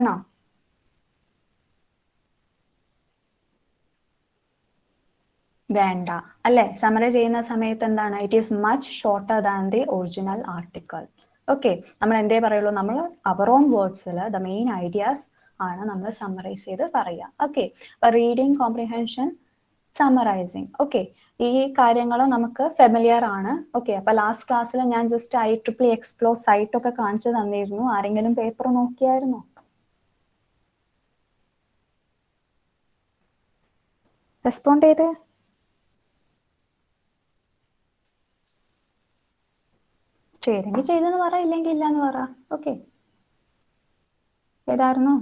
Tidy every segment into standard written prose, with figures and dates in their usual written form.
No. വേണ്ട അല്ലെ? Summary ചെയ്യുന്ന സമയത്ത് എന്താണ്? It is much shorter than the original article. Okay, നമ്മൾ എന്തേ പറയുള്ളൂ? നമ്മൾ അവർ ഓൺ വേർഡ്സിൽ ദ മെയിൻ ഐഡിയാസ് ആണ് നമ്മൾ സമ്മറൈസ് ചെയ്ത് പറയുക. Okay, reading, comprehension, summarising. Okay, ഈ കാര്യങ്ങൾ നമുക്ക് ഫെമിലിയർ ആണ്. ഓക്കെ, അപ്പൊ ലാസ്റ്റ് ക്ലാസ്സിൽ ഞാൻ ജസ്റ്റ് IEEE എക്സ്പ്ലോർ സൈറ്റ് ഒക്കെ കാണിച്ചു തന്നിരുന്നു. ആരെങ്കിലും പേപ്പർ നോക്കിയായിരുന്നോ? റെസ്പോണ്ട് ചെയ്തേ? ചെയ്തെങ്കിൽ ചെയ്തെന്ന് പറ, ഇല്ലെങ്കിൽ ഇല്ല എന്ന് പറ. ഓക്കെ, ഏതായിരുന്നു?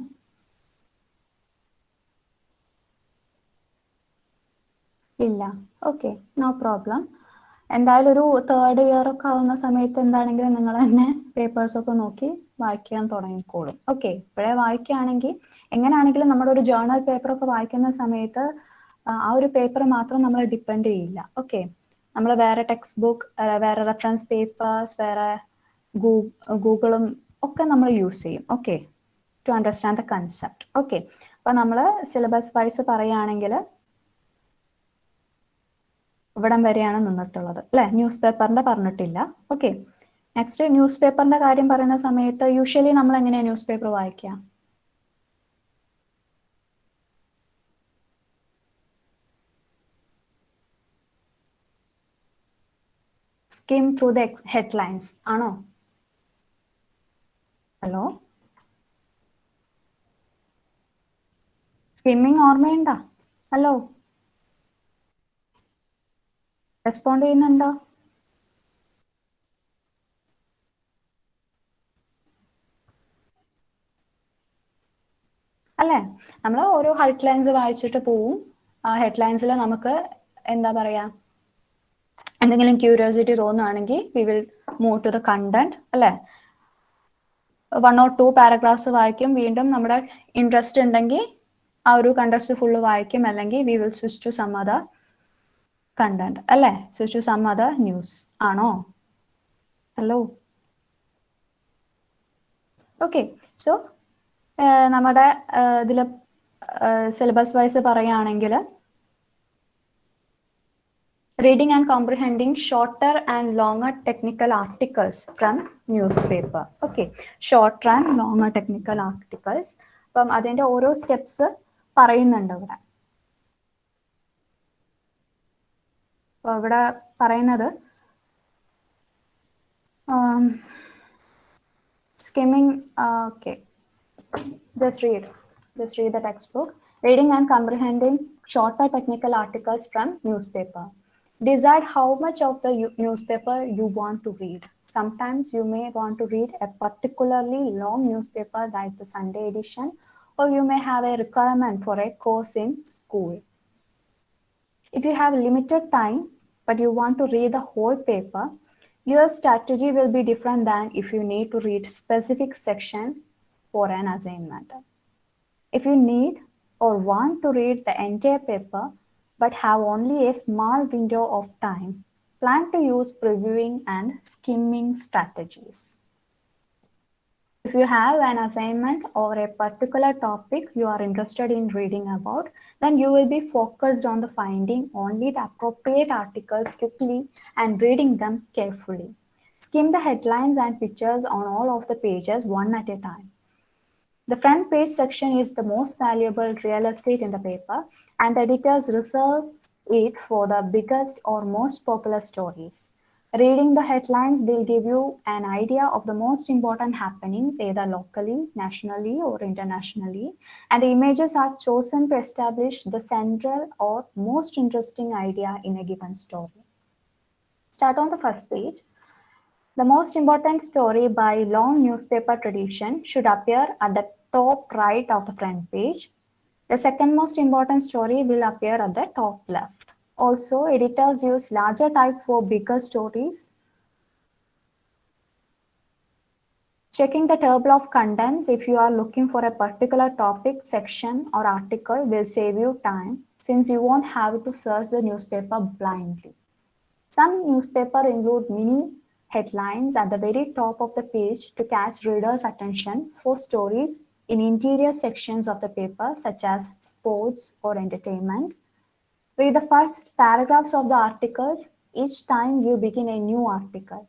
ഇല്ല. Okay, no problem. എന്തായാലും ഒരു തേർഡ് ഇയർ ഒക്കെ ആവുന്ന സമയത്ത് എന്താണെങ്കിലും നിങ്ങൾ തന്നെ പേപ്പേഴ്സ് ഒക്കെ നോക്കി വായിക്കാൻ തുടങ്ങിക്കോളും. ഓക്കെ, ഇപ്പോഴേ വായിക്കുകയാണെങ്കിൽ എങ്ങനെയാണെങ്കിലും നമ്മുടെ ഒരു ജേർണൽ പേപ്പർ ഒക്കെ വായിക്കുന്ന സമയത്ത് ആ ഒരു പേപ്പർ മാത്രം നമ്മൾ ഡിപ്പെൻഡ് ചെയ്യില്ല. ഓക്കെ, നമ്മൾ വേറെ ടെക്സ്റ്റ് ബുക്ക്, വേറെ റെഫറൻസ് പേപ്പേഴ്സ്, വേറെ ഗൂഗിളും ഒക്കെ നമ്മൾ യൂസ് ചെയ്യും. Okay, to understand the concept. Okay, അപ്പൊ നമ്മൾ സിലബസ് വൈസ് പറയുകയാണെങ്കിൽ ഇവിടം വരെയാണ് നിന്നിട്ടുള്ളത് അല്ലെ? ന്യൂസ് പേപ്പറിന്റെ പറഞ്ഞിട്ടില്ല. ഓക്കെ, നെക്സ്റ്റ് ന്യൂസ് പേപ്പറിന്റെ കാര്യം പറയുന്ന സമയത്ത് യൂഷ്വലി നമ്മൾ എങ്ങനെയാണ് ന്യൂസ് പേപ്പർ വായിക്കുക? സ്കിം ത്രൂ ദ ഹെഡ്ലൈൻസ് ആണോ? ഹലോ, സ്കിമ്മിങ് ഓർമ്മയുണ്ടോ? ഹലോ, റെസ്പോണ്ട് ചെയ്യുന്നുണ്ടോ? അല്ലേ, നമ്മൾ ഓരോ ഹെഡ്ലൈൻസ് വായിച്ചിട്ട് പോവും. ആ ഹെഡ്ലൈൻസിൽ നമുക്ക് എന്താ പറയാ, എന്തെങ്കിലും ക്യൂരിയോസിറ്റി തോന്നുകയാണെങ്കിൽ we will move to the content അല്ലെ? 1 or 2 പാരഗ്രാഫ്സ് വായിക്കും, വീണ്ടും നമ്മുടെ ഇൻട്രസ്റ്റ് ഉണ്ടെങ്കിൽ ആ ഒരു കണ്ടന്റ് ഫുള്ള് വായിക്കും, അല്ലെങ്കിൽ we will switch to some other content അല്ലെ? Switch to some other news ആണോ? Hello, okay. സോ നമ്മുടെ ഇതിൽ സിലബസ് വൈസ് പറയുകയാണെങ്കിൽ reading and comprehending shorter and longer technical articles from newspaper. Okay, shorter and longer technical articles. അപ്പം അതിന്റെ ഓരോ steps പറയുന്നുണ്ട് ഇവിടെ. അപ്പോൾ ഇവിടെ പറയുന്നത് skimming. Okay, just read the textbook. Reading and comprehending shorter technical articles from newspaper. Decide how much of the newspaper you want to read. Sometimes you may want to read a particularly long newspaper like the Sunday edition, or you may have a requirement for a course in school. If you have limited time but you want to read the whole paper, your strategy will be different than if you need to read specific section for an assignment. If you need or want to read the entire paper but have only a small window of time, plan to use previewing and skimming strategies. If you have an assignment or a particular topic you are interested in reading about, then you will be focused on the finding only the appropriate articles quickly and reading them carefully. Skim the headlines and pictures on all of the pages one at a time. The front page section is the most valuable real estate in the paper, and the editors reserve it for the biggest or most popular stories. Reading the headlines will give you an idea of the most important happenings, either locally, nationally, or internationally, and the images are chosen to establish the central or most interesting idea in a given story. Start on the first page. The most important story by long newspaper tradition should appear at the top right of the front page. The second most important story will appear at the top left. Also, editors use larger type for bigger stories. Checking the table of contents if you are looking for a particular topic, section, or article will save you time, since you won't have to search the newspaper blindly. Some newspapers include mini headlines at the very top of the page to catch readers' attention for stories in interior sections of the paper, such as sports or entertainment. Read the first paragraphs of the articles each time you begin a new article.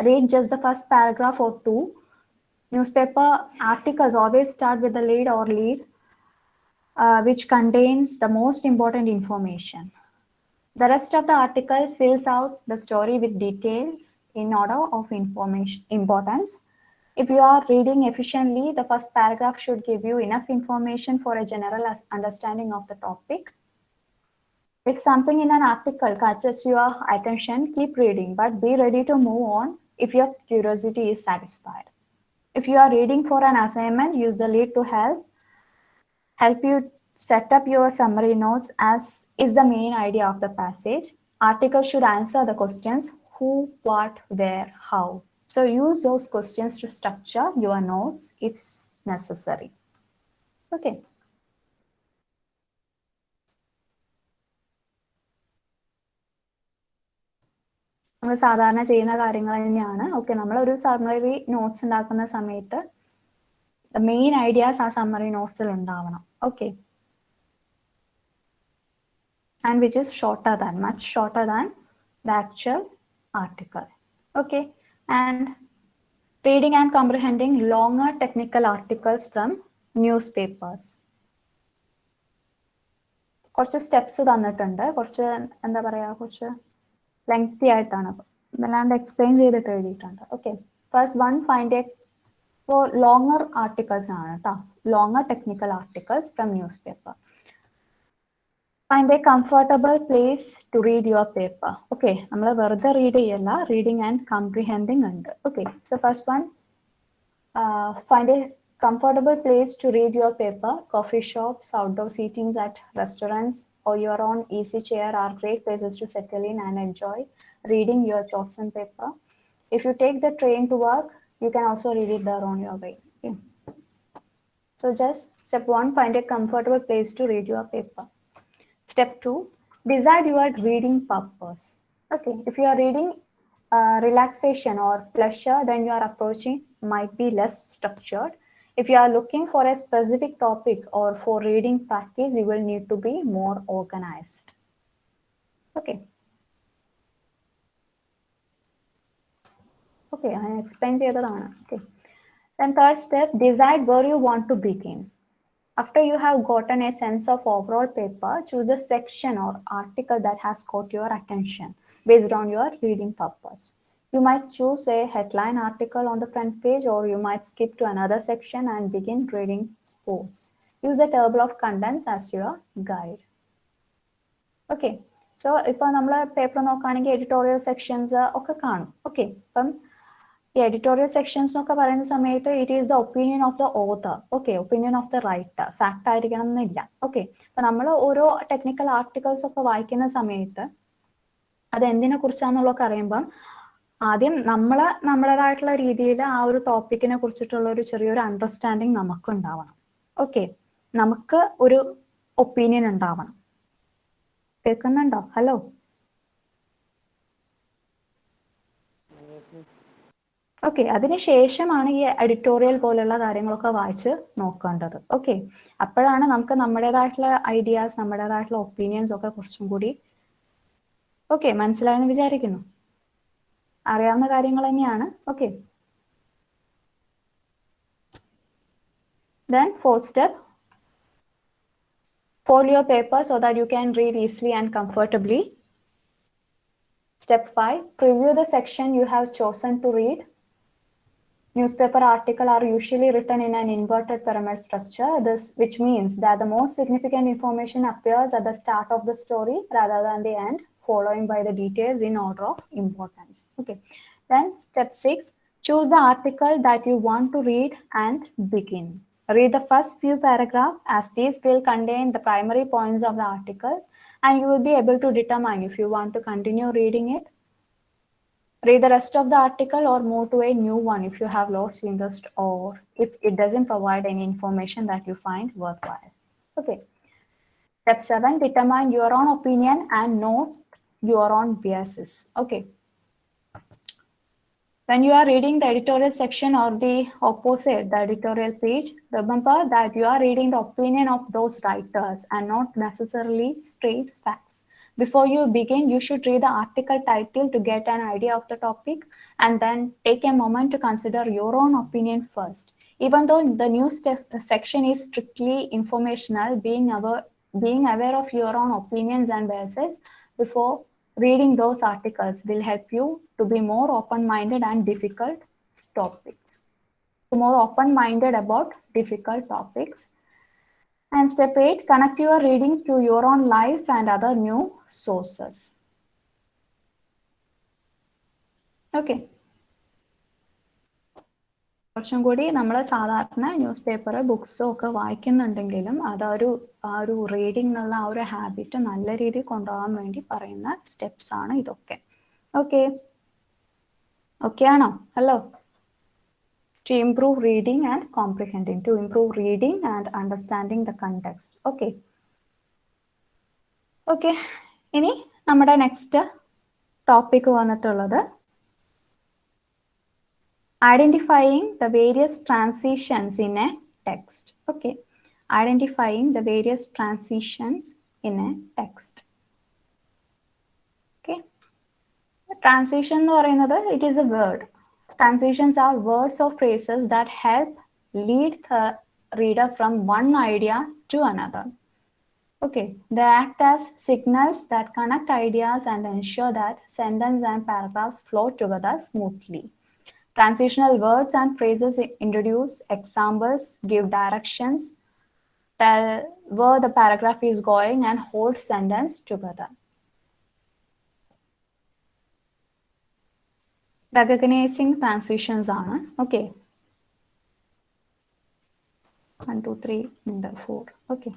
Read just the first paragraph or two. Newspaper articles always start with the lead, which contains the most important information. The rest of the article fills out the story with details in order of importance. If you are reading efficiently, the first paragraph should give you enough information for a general understanding of the topic. If something in an article catches your attention, keep reading, but be ready to move on if your curiosity is satisfied. If you are reading for an assignment, use the lead to help you set up your summary notes, as is the main idea of the passage. Articles should answer the questions who, what, where, how. So use those questions to structure your notes if necessary. Okay. നമ്മൾ സാധാരണ ചെയ്യുന്ന കാര്യങ്ങൾ തന്നെയാണ്. Okay, നമ്മളൊരു summary notes ഉണ്ടാക്കുന്ന സമയത്ത് main ideas ആ summary നോട്ട്സിൽ ഉണ്ടാവണം. Okay, and which is much shorter than the actual article. Okay, and reading and comprehending longer technical articles from newspapers. കുറച്ച് സ്റ്റെപ്സ് തന്നിട്ടുണ്ട്, കുറച്ച് എന്താ പറയുക, കുറച്ച് ലെങ്തി ആയിട്ടാണ്, വല്ലാണ്ട് എക്സ്പ്ലെയിൻ ചെയ്തിട്ട് എഴുതിയിട്ടുണ്ട്. Okay, first one find A four longer articles ആണ് കേട്ടോ, longer technical articles from news paper. Find a comfortable place to read your paper. Okay, നമ്മൾ വെറുതെ റീഡ് ചെയ്യല്ല, റീഡിങ് ആൻഡ് കംപ്രിഹെൻഡിങ് ഉണ്ട്. Okay, so first one, find a comfortable place to read your paper. Coffee shops, outdoor seatings at restaurants, or your own easy chair are great places to settle in and enjoy reading your chosen paper. If you take the train to work, you can also read it there on your way. Okay. So just step one, find a comfortable place to read your paper. Step 2, decide your reading purpose. Okay, if you are reading relaxation or pleasure, then your approaching might be less structured. If you are looking for a specific topic or for reading practice, you will need to be more organized. Okay. Okay, I explained ചെയ്തതാണ്. Okay. Then third step, decide where you want to begin. After you have gotten a sense of overall paper, choose a section or article that has caught your attention based on your reading purpose. You might choose a headline article on the front page, or you might skip to another section and begin reading sports. Use a table of contents as your guide. Okay, so ഇപ്പോൾ നമ്മൾ paper നോക്കുകയാണെങ്കിൽ editorial sections ഒക്കെ കാണും. Okay, അപ്പം ഈ editorial sections എന്നൊക്കെ പറയുന്ന സമയത്ത് it is the opinion of the author. Okay, opinion of the writer, fact ആയിരിക്കണം എന്നില്ല. ഓക്കെ, അപ്പൊ നമ്മൾ ഓരോ ടെക്നിക്കൽ ആർട്ടിക്കിൾസ് ഒക്കെ വായിക്കുന്ന സമയത്ത് അത് എന്തിനെ കുറിച്ചാണെന്നുള്ളതൊക്കെ അറിയുമ്പം ആദ്യം നമ്മുടേതായിട്ടുള്ള രീതിയിൽ ആ ഒരു ടോപ്പിക്കിനെ കുറിച്ചിട്ടുള്ള ഒരു ചെറിയൊരു അണ്ടർസ്റ്റാൻഡിങ് നമുക്ക് ഉണ്ടാവണം. ഓക്കെ, നമുക്ക് ഒരു ഒപ്പീനിയൻ ഉണ്ടാവണം. കേൾക്കുന്നുണ്ടോ? ഹലോ. ഓക്കെ, അതിനുശേഷമാണ് ഈ എഡിറ്റോറിയൽ പോലുള്ള കാര്യങ്ങളൊക്കെ വായിച്ച് നോക്കേണ്ടത്. ഓക്കെ, അപ്പോഴാണ് നമുക്ക് നമ്മുടേതായിട്ടുള്ള ഐഡിയാസ്, നമ്മുടേതായിട്ടുള്ള ഒപ്പീനിയൻസ് ഒക്കെ കുറച്ചും കൂടി ഓക്കെ മനസ്സിലായെന്ന് വിചാരിക്കുന്നു. അറിയാവുന്ന കാര്യങ്ങൾ തന്നെയാണ്. Okay, then fourth step, fold your paper so that you can read easily and comfortably. Step 5, preview the section you have chosen to read. Newspaper articles are usually written in an inverted pyramid structure, which means that the most significant information appears at the start of the story rather than the end, following by the details in order of importance. Okay, then step 6, choose the article that you want to read and begin. Read the first few paragraphs, as these will contain the primary points of the article, and you will be able to determine if you want to continue reading it, read the rest of the article, or move to a new one if you have lost interest or if it doesn't provide any information that you find worthwhile. Okay. Step 7, determine your own opinion and note your own biases. Okay. When you are reading the editorial section or the opposite, the editorial page, remember that you are reading the opinion of those writers and not necessarily straight facts. Before you begin, you should read the article title to get an idea of the topic and then take a moment to consider your own opinion first. Even though the news section is strictly informational, being aware of your own opinions and biases before reading those articles will help you to be more open-minded and difficult topics. More open-minded about difficult topics. And step 8, connect your readings to your own life and other new sources. Okay. കുറച്ചും കൂടി നമ്മൾ സാധാരണ news paper ബുക്സോ ഒക്കെ വായിക്കുന്നുണ്ടെങ്കിലും അതൊരു reading എന്നുള്ള ആ ഒരു habit നല്ല രീതിയിൽ കൊണ്ടുപോകാൻ വേണ്ടി പറയുന്ന സ്റ്റെപ്സ് ആണ് ഇതൊക്കെ. ഓക്കെ ഓക്കെ ആണോ? Hello. To improve reading and comprehending, to improve reading and understanding the context. Okay. Okay. ഇനി നമ്മുടെ നെക്സ്റ്റ് ടോപ്പിക് വന്നിട്ടുള്ളത് identifying the various transitions in a text. Okay. Identifying the various transitions in a text. Okay. The transition എന്ന് പറയുന്നത് it is a word. Transitions are words or phrases that help lead the reader from one idea to another. Okay, they act as signals that connect ideas and ensure that sentence and paragraphs flow together smoothly. Transitional words and phrases introduce examples, give directions, tell where the paragraph is going, and hold sentence together. Recognizing transitions ആണ്. Okay. 1, 2, 3, 4. Okay.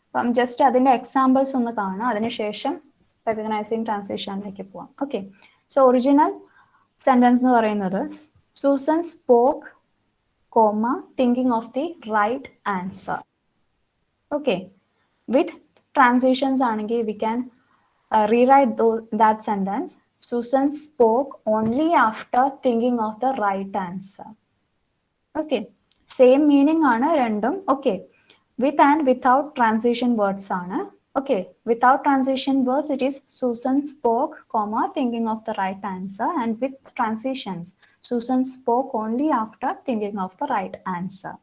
അപ്പം just അതിൻ്റെ examples ഒന്ന് കാണാം, അതിനുശേഷം recognising ട്രാൻസിഷനിലേക്ക് പോവാം. Okay. So original sentence എന്ന് പറയുന്നത് Susan spoke comma thinking of the right answer. Okay. With transitions ആണെങ്കിൽ we can rewrite that sentence Susan spoke only after thinking of the right answer. Okay. Same meaning ആണ് രണ്ടും. Okay. With and without transition words ആണ്. Okay. Without transition words it is Susan spoke, comma, thinking of the right answer. And with transitions, Susan spoke only after thinking of the right answer.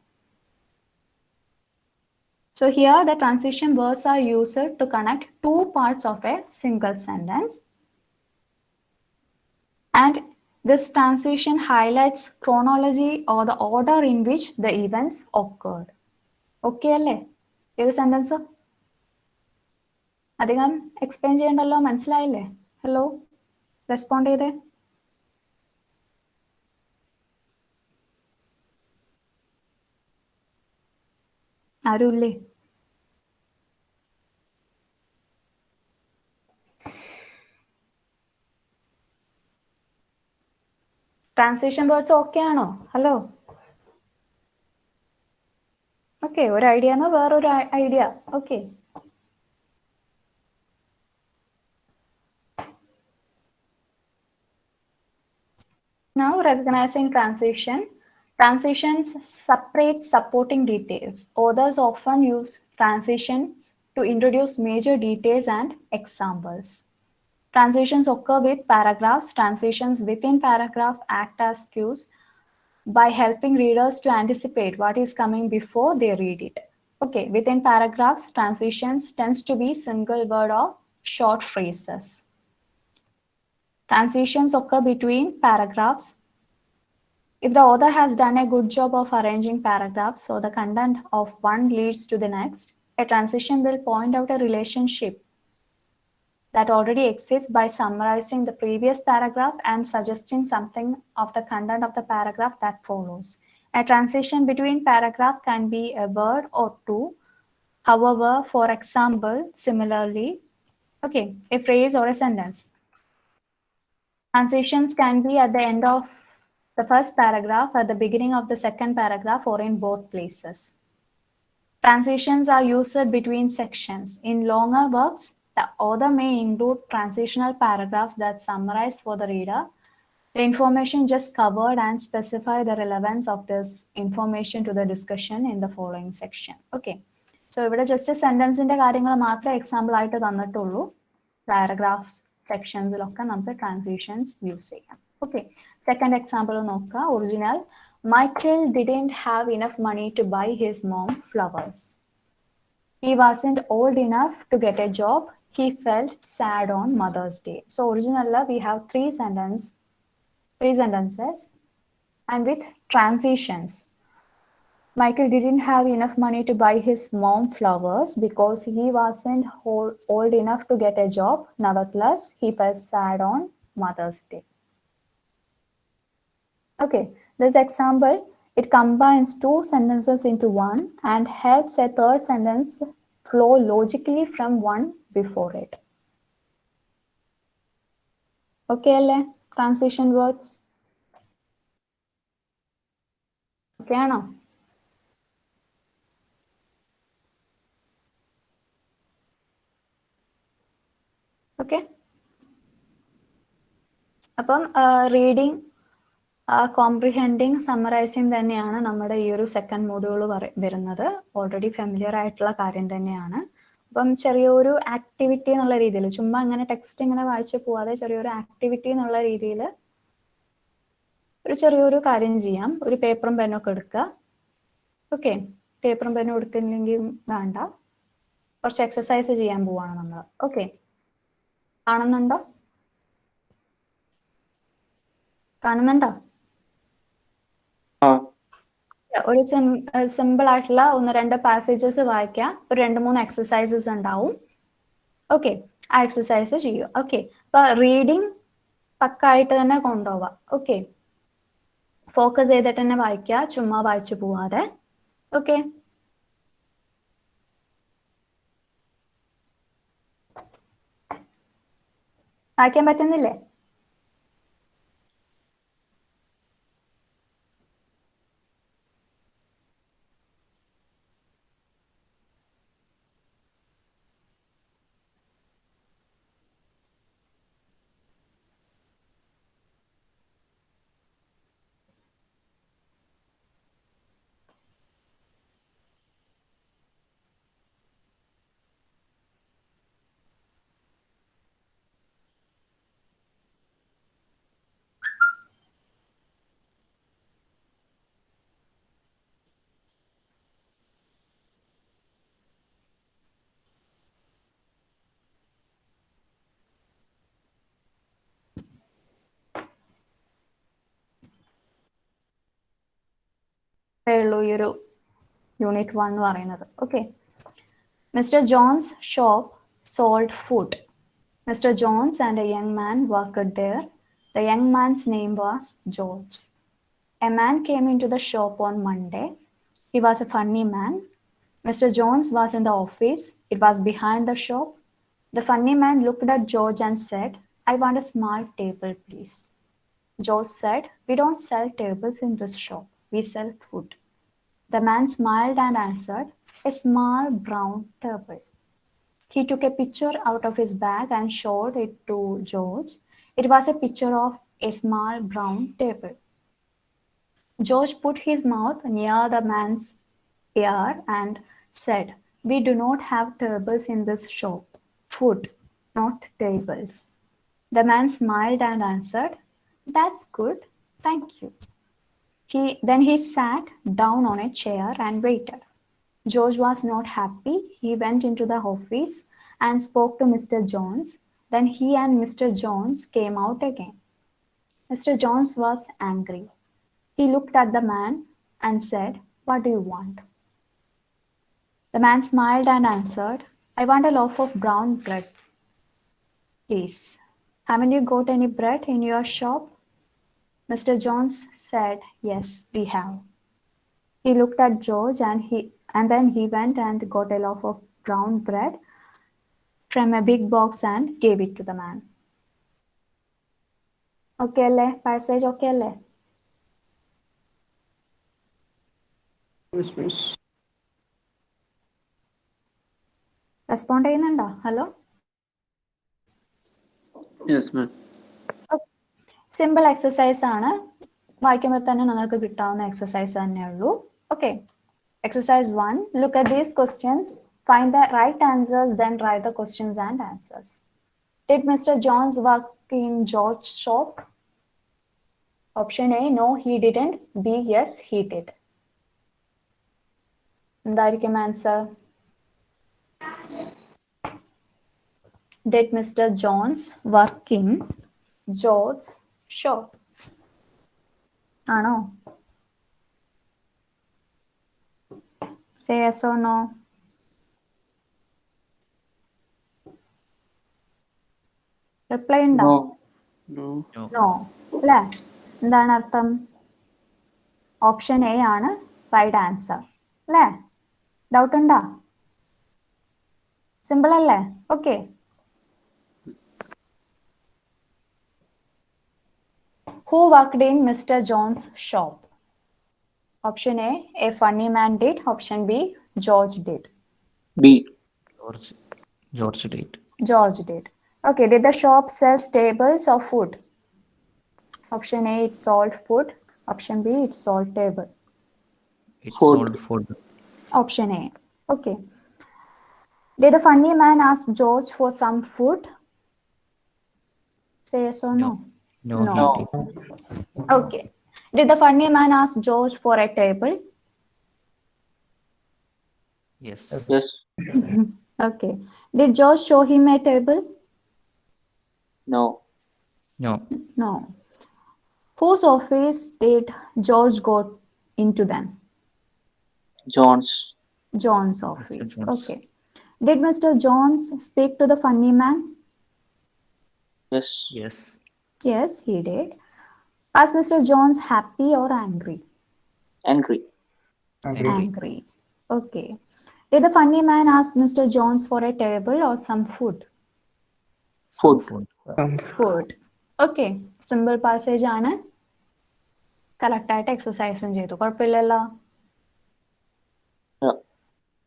So here the transition words are used to connect two parts of a single sentence. And this transition highlights chronology or the order in which the events occurred. Okay അല്ലേ ഈ ഒരു sentence? അധികം explain ചെയ്യണ്ടല്ലോ, മനസ്സിലായില്ലേ? Hello, respond ചെയ്തേ. ആരുമില്ലേ? Transition words okay ആണോ? Hello. Okay. ഒരു idea എന്നോ വേറൊരു idea? Okay. Now recognizing transition. Transitions separate supporting details. Authors often use transitions to introduce major details and examples. Transitions occur with paragraphs. Transitions within paragraph act as cues by helping readers to anticipate what is coming before they read it. Okay, within paragraphs, transitions tends to be single word or short phrases. Transitions occur between paragraphs. If the author has done a good job of arranging paragraphs so the content of one leads to the next, a transition will point out a relationship that already exists by summarizing the previous paragraph and suggesting something of the content of the paragraph that follows. A transition between paragraphs can be a word or two. However, for example, similarly, okay, a phrase or a sentence. Transitions can be at the end of the first paragraph, at the beginning of the second paragraph, or in both places. Transitions are used between sections. In longer works, the author may include transitional paragraphs that summarize for the reader The information just covered and specify the relevance of this information to the discussion in the following section. Okay. So ഇവിടെ just സെന്റൻസിന്റെ കാര്യങ്ങൾ മാത്രമേ example ആയിട്ട് തന്നിട്ടുള്ളൂ. Paragraphs സെക്ഷൻസിലൊക്കെ നമുക്ക് transitions use ചെയ്യാം. Okay. Second example നോക്കുക. Original Michael didn't have enough money to buy his mom flowers. He wasn't old enough to get a job. He felt sad on Mother's Day. So original we have three sentences and with transitions. Michael didn't have enough money to buy his mom flowers because he wasn't old enough to get a job. Nevertheless, he felt sad on Mother's Day. Okay, this example, it combines two sentences into one and helps a third sentence flow logically from one before it. Okay, transition words. Okay, no? Okay. അപ്പം reading comprehending summarising തന്നെയാണ് നമ്മുടെ ഈ ഒരു second module വരുന്നത്. Already familiar ആയിട്ടുള്ള കാര്യം തന്നെയാണ്. അപ്പം ചെറിയൊരു ആക്ടിവിറ്റി എന്നുള്ള രീതിയിൽ, ചുമ്മാ അങ്ങനെ ടെക്സ്റ്റ് ഇങ്ങനെ വായിച്ച് പോവാതെ ചെറിയൊരു ആക്ടിവിറ്റി എന്നുള്ള രീതിയിൽ ഒരു ചെറിയൊരു കാര്യം ചെയ്യാം. ഒരു പേപ്പറും പെന്നൊക്കെ എടുക്കുക. ഓക്കെ, പേപ്പറും പെന്നും എടുക്കുന്നില്ലെങ്കിൽ വേണ്ട, കുറച്ച് എക്സസൈസ് ചെയ്യാൻ പോവാണ് നമ്മൾ. ഓക്കെ, കാണുന്നുണ്ടോ? ഒരു സിമ്പിൾ ആയിട്ടുള്ള 1-2 പാസേജസ് വായിക്കാം. ഒരു 2-3 എക്സസൈസസ് ഉണ്ടാവും. ഓക്കെ, ആ എക്സസൈസ് ചെയ്യൂ. ഓക്കെ, അപ്പൊ റീഡിങ് പക്കായിട്ട് തന്നെ കൊണ്ടുപോവാം. ഓക്കെ, ഫോക്കസ് ചെയ്തിട്ട് തന്നെ വായിക്കുക, ചുമ്മാ വായിച്ചു പോവാതെ. ഓക്കെ, വായിക്കാൻ പറ്റുന്നില്ലേ? ഉള്ളൂ ഈ ഒരു യൂണിറ്റ് 1 എന്ന് പറയുന്നത്. Okay, Mr. John's shop sold food. Mr. Jones and a young man worked there. The young man's name was George. A man came into the shop on Monday. He was a funny man. Mr. Jones was in the office. It was behind the shop. The funny man looked at George and said, "I want a small table, please." George said, "We don't sell tables in this shop. We sell food." The man smiled and answered, "A small brown table." He took a picture out of his bag and showed it to George. It was a picture of a small brown table. George put his mouth near the man's ear and said, "We do not have tables in this shop. Food, not tables." The man smiled and answered, "That's good. Thank you." Then he sat down on a chair and waited. George was not happy. He went into the office and spoke to Mr. Jones. Then he and Mr. Jones came out again. Mr. Jones was angry. He looked at the man and said, "What do you want?" The man smiled and answered, "I want a loaf of brown bread, please." "Haven't you got any bread in your shop?" Mr. Jones said, "Yes, we have." He looked at George and then he went and got a loaf of brown bread from a big box and gave it to the man. Okay, alle? Passage okay, alle? Yes, miss. Respond ചെയ്യുന്നുണ്ടോ? Hello? Yes, ma'am. Simple exercise ആണ്, വായിക്കുമ്പോൾ തന്നെ നിങ്ങൾക്ക് കിട്ടാവുന്ന exercise തന്നെ ഉള്ളൂ. Okay, exercise 1, look at these questions, find the right answers, then write the questions and answers. Did Mr. Jones work in George's shop? Option A, no he didn't. B, yes he did. എന്തായിരിക്കും answer? Did Mr. Jones work in George's shop? ആണോ? Say yes or no. Reply ഉണ്ടോ? No അല്ലേ? എന്താണ് അർത്ഥം? Option A ആണ് right answer അല്ലേ? Doubt ഉണ്ടോ? Simple അല്ലേ? Okay. Who worked in Mr. Jones' shop? Option A funny man did. Option B, George did. B. George did. George did. Okay, did the shop sell tables or food? Option A, it sold food. Option B, it sold table. It Food. sold food. Option A. Okay. Did the funny man ask George for some food? Say yes or no. No, No. he No. did. Okay. Did the funny man ask George for a table? Yes. Yes. Okay. Did George show him a table? No. No. No. Whose office did George go into then? John's. John's office. John's. Okay. Did Mr. Jones speak to the funny man? Yes. Yes. Yes, he did. Was Mr. Jones happy or angry? Angry. Angry. Angry. Okay. Did the funny man ask Mr. Jones for a table or some food? Some Food. food. Food. Okay. Simple passage ആണ്. Correct ആയിട്ട് എക്സസൈസും ചെയ്തു. കുഴപ്പമില്ലല്ലോ? Yeah.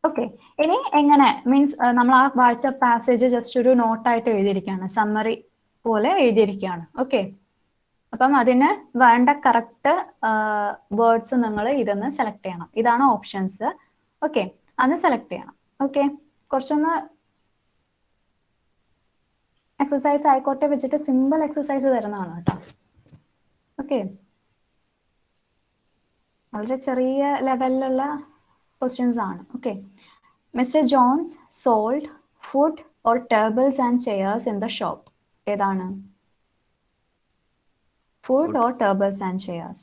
Okay. ഇനി എങ്ങനെ means നമ്മൾ ആ വായിച്ച പാസേജ് ജസ്റ്റ് ഒരു നോട്ടായിട്ട് എഴുതിയിരിക്കുകയാണ്, സമ്മറി പോലെ എഴുതിയിരിക്കുകയാണ്. ഓക്കെ. അപ്പം അതിന് വേണ്ട കറക്റ്റ് വേർഡ്സ് നിങ്ങൾ ഇതൊന്ന് സെലക്ട് ചെയ്യണം. ഇതാണ് ഓപ്ഷൻസ്. ഓക്കെ, അത് സെലക്ട് ചെയ്യണം. ഓക്കെ, കുറച്ചൊന്ന് എക്സസൈസ് ആയിക്കോട്ടെ വെച്ചിട്ട് സിമ്പിൾ എക്സസൈസ് തരുന്നതാണ് കേട്ടോ. ഓക്കെ, വളരെ ചെറിയ ലെവലിലുള്ള ക്വസ്റ്റ്യൻസ് ആണ്. Okay. Mister Jones sold food or tables and chairs in the shop. ഏതാണ്? Food or tables and chairs?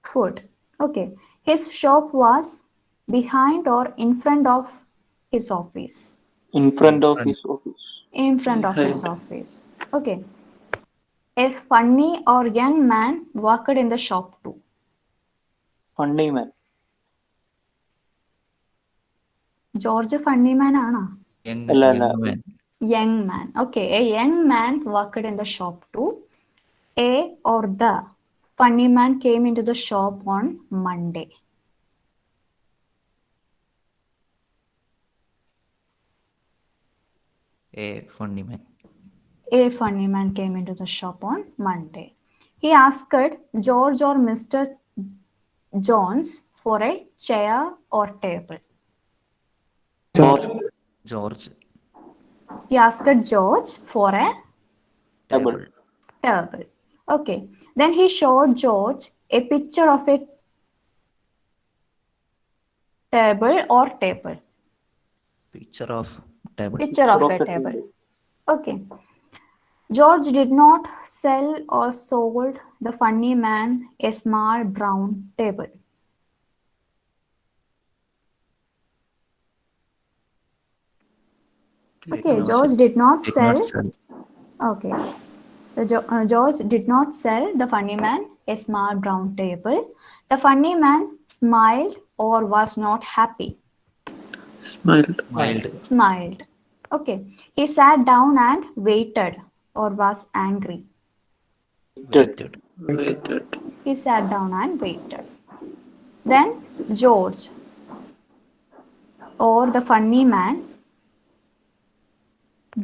Food. Okay. His shop was behind or in front of his office? In front of his office. In front of his office. Okay. A funny or young man worked in the shop too. Funny man. George funny man ആണോ? Young, അല്ല, young അല്ല. man. Young man. Okay. A young man worked in the shop too. A or the funny man came into the shop on Monday. A funny man. A funny man came into the shop on Monday. He asked George or Mr. Jones for a chair or table. George. George. He asked George for a Table. table. Okay. Then he showed George a picture of a table or table. Picture of table. Picture of a table. Okay. George did not sell or sold the funny man a small brown table. Okay, No, George did not did sell. not sell. Okay. George did not sell the funny man a small brown table. The funny man smiled or was not happy. Smiled. Smiled. Smiled. Okay. He sat down and waited or was angry. Waited. Waited. He sat down and waited. Then George or the funny man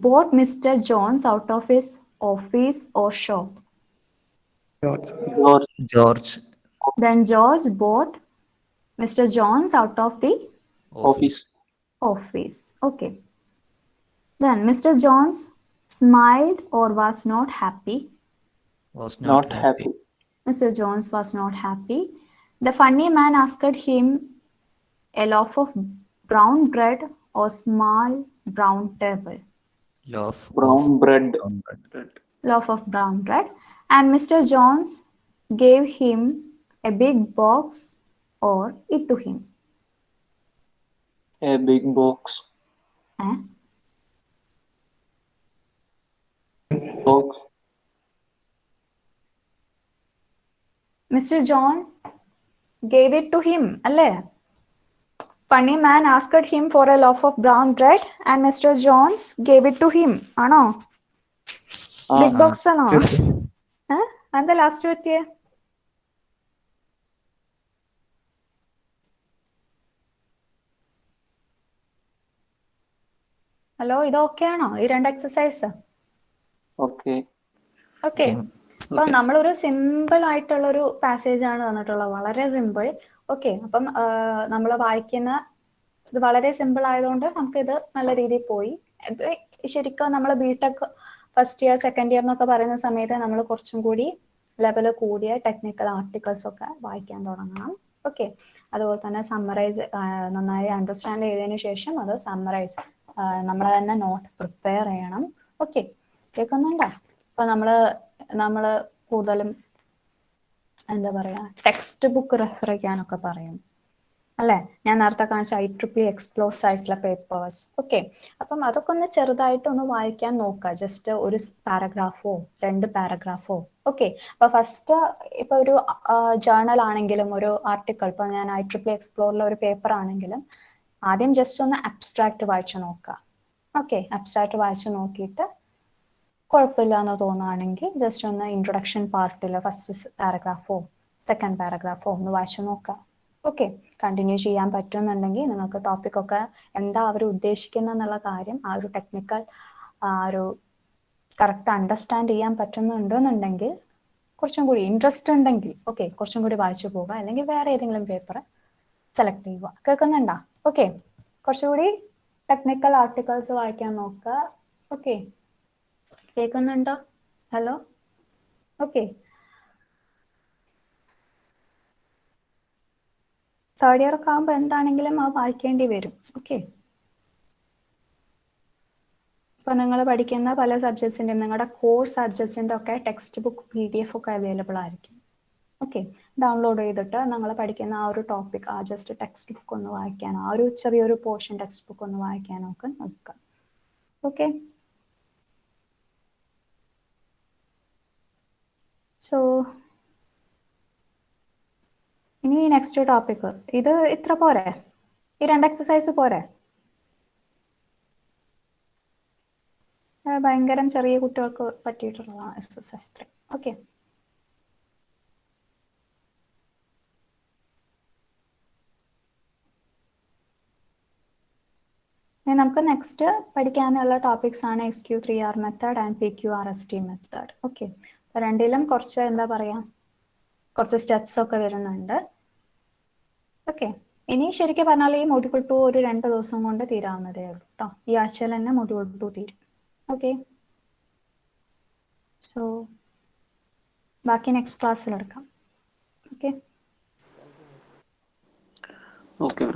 bought Mr. Jones out of his office, or shop? George. George. George. Then George bought Mr. Jones out of the Office. office. Okay. Then Mr. Jones smiled or was not happy. Was Not happy. Mr. Jones was not happy. The funny man asked him a loaf of brown bread or small brown table. Loaf Brown of bread. brown bread. Loaf of brown bread. And Mr. Jones gave him a big box or it to him. A big box. Eh? Box. Mr. John gave it to him. അല്ലേ? Funny man asked him for a loaf of brown bread and Mr. Jones gave it to him. ആണോ? Big box ആണോ? എന്താ last പറ്റിയേ? Hello, ഇത് okay ആണോ ഈ രണ്ട് exercise? Okay. Okay. അപ്പൊ നമ്മളൊരു സിമ്പിൾ ആയിട്ടുള്ള ഒരു പാസേജ് ആണ് തന്നിട്ടുള്ളത്, വളരെ സിമ്പിൾ. ഓക്കെ, അപ്പം നമ്മൾ വായിക്കുന്ന ഇത് വളരെ സിമ്പിൾ ആയതുകൊണ്ട് നമുക്ക് ഇത് നല്ല രീതിയിൽ പോയി. ശരിക്കും നമ്മൾ BTech first year second year എന്നൊക്കെ പറയുന്ന സമയത്ത് നമ്മൾ കുറച്ചും കൂടി ലെവല് കൂടിയ ടെക്നിക്കൽ ആർട്ടിക്കിൾസ് ഒക്കെ വായിക്കാൻ തുടങ്ങണം. ഓക്കെ, അതുപോലെ തന്നെ സമ്മറൈസ് നന്നായി അണ്ടർസ്റ്റാൻഡ് ചെയ്തതിനു ശേഷം അത് സമ്മറൈസ് നമ്മൾ തന്നെ നോട്ട് പ്രിപ്പയർ ചെയ്യണം. ഓക്കെ, കേൾക്കുന്നുണ്ടോ? അപ്പൊ നമ്മള് കൂടുതലും എന്താ പറയാ, ടെക്സ്റ്റ് ബുക്ക് റെഫർ ചെയ്യാനൊക്കെ പറയും അല്ലെ? ഞാൻ നേരത്തെ കാണിച്ച IEEE എക്സ്പ്ലോസ് ആയിട്ടുള്ള പേപ്പേഴ്സ്. ഓക്കെ, അപ്പം അതൊക്കെ ഒന്ന് ചെറുതായിട്ടൊന്ന് വായിക്കാൻ നോക്കുക. ജസ്റ്റ് ഒരു പാരഗ്രാഫോ 2 പാരഗ്രാഫോ. ഓക്കെ, അപ്പൊ ഫസ്റ്റ് ഇപ്പൊ ഒരു ജേർണൽ ആണെങ്കിലും ഒരു ആർട്ടിക്കിൾ, ഇപ്പൊ ഞാൻ IEEE എക്സ്പ്ലോറിലെ ഒരു പേപ്പർ ആണെങ്കിലും ആദ്യം ജസ്റ്റ് ഒന്ന് അബ്സ്ട്രാക്ട് വായിച്ചു നോക്കുക. ഓക്കെ, അബ്സ്ട്രാക്ട് വായിച്ചു നോക്കിയിട്ട് കുഴപ്പമില്ല എന്ന് തോന്നുകയാണെങ്കിൽ ജസ്റ്റ് ഒന്ന് ഇൻട്രൊഡക്ഷൻ പാർട്ടിൽ ഫസ്റ്റ് പാരഗ്രാഫോ സെക്കൻഡ് പാരഗ്രാഫോ ഒന്ന് വായിച്ചു നോക്കാം. ഓക്കെ, കണ്ടിന്യൂ ചെയ്യാൻ പറ്റുന്നുണ്ടെങ്കിൽ നിങ്ങൾക്ക് ടോപ്പിക്കൊക്കെ എന്താ അവർ ഉദ്ദേശിക്കുന്നത് എന്നുള്ള കാര്യം, ആ ഒരു ടെക്നിക്കൽ ഒരു കറക്റ്റ് അണ്ടർസ്റ്റാൻഡ് ചെയ്യാൻ പറ്റുന്നുണ്ടെന്നുണ്ടെങ്കിൽ, കുറച്ചും കൂടി ഇൻട്രസ്റ്റ് ഉണ്ടെങ്കിൽ ഓക്കെ കുറച്ചും കൂടി വായിച്ചു പോവുക, അല്ലെങ്കിൽ വേറെ ഏതെങ്കിലും പേപ്പർ സെലക്ട് ചെയ്യുക. കേൾക്കുന്നുണ്ടോ? ഓക്കെ, കുറച്ചുകൂടി ടെക്നിക്കൽ ആർട്ടിക്കിൾസ് വായിക്കാൻ നോക്കുക. ഓക്കെ, കേൾക്കുന്നുണ്ടോ? ഹലോ? ഓക്കെ, തേർഡ് ഇയർ ഒക്കെ ആകുമ്പോൾ എന്താണെങ്കിലും അത് വായിക്കേണ്ടി വരും. ഓക്കെ, ഇപ്പൊ നിങ്ങൾ പഠിക്കുന്ന പല സബ്ജക്ട്സിന്റെ, നിങ്ങളുടെ കോഴ്സ് സബ്ജക്ട്സിന്റെ ഒക്കെ ടെക്സ്റ്റ് ബുക്ക് PDF ഒക്കെ അവൈലബിൾ ആയിരിക്കും. ഓക്കെ, ഡൗൺലോഡ് ചെയ്തിട്ട് നിങ്ങൾ പഠിക്കുന്ന ആ ഒരു ടോപ്പിക് ആ ജസ്റ്റ് ടെക്സ്റ്റ് ബുക്ക് ഒന്ന് വായിക്കാനോ, ആ ഒരു ചെറിയൊരു പോർഷൻ ടെക്സ്റ്റ് ബുക്ക് ഒന്ന് വായിക്കാനോ ഒക്കെ നോക്കുക. ഓക്കെ, സോ ഇനി നെക്സ്റ്റ് ടോപ്പിക്. ഇത് ഇത്ര പോരെ? ഈ 2 എക്സസൈസ് പോരെ? ഭയങ്കര ചെറിയ കുട്ടികൾക്ക് പറ്റിയിട്ടുള്ളതാണ് എക്സസൈസ് 3. ഓക്കെ, നമുക്ക് നെക്സ്റ്റ് പഠിക്കാനുള്ള ടോപ്പിക്സ് ആണ് XQ3R method and PQRST method. Okay, അപ്പൊ രണ്ടിലും കുറച്ച് എന്താ പറയാ, കുറച്ച് സ്റ്റെപ്സ് ഒക്കെ വരുന്നുണ്ട്. ഓക്കെ, ഇനി ശരിക്കും പറഞ്ഞാൽ ഈ മൊഡ്യൂൾ 2 ഒരു 2 ദിവസം കൊണ്ട് തീരാവുന്നതേ ഉള്ളൂ കേട്ടോ. ഈ ആഴ്ചയിൽ തന്നെ മൊഡ്യൂൾ 2 തീരും. ഓക്കെ, സോ ബാക്കി നെക്സ്റ്റ് ക്ലാസ്സിൽ എടുക്കാം. Okay okay.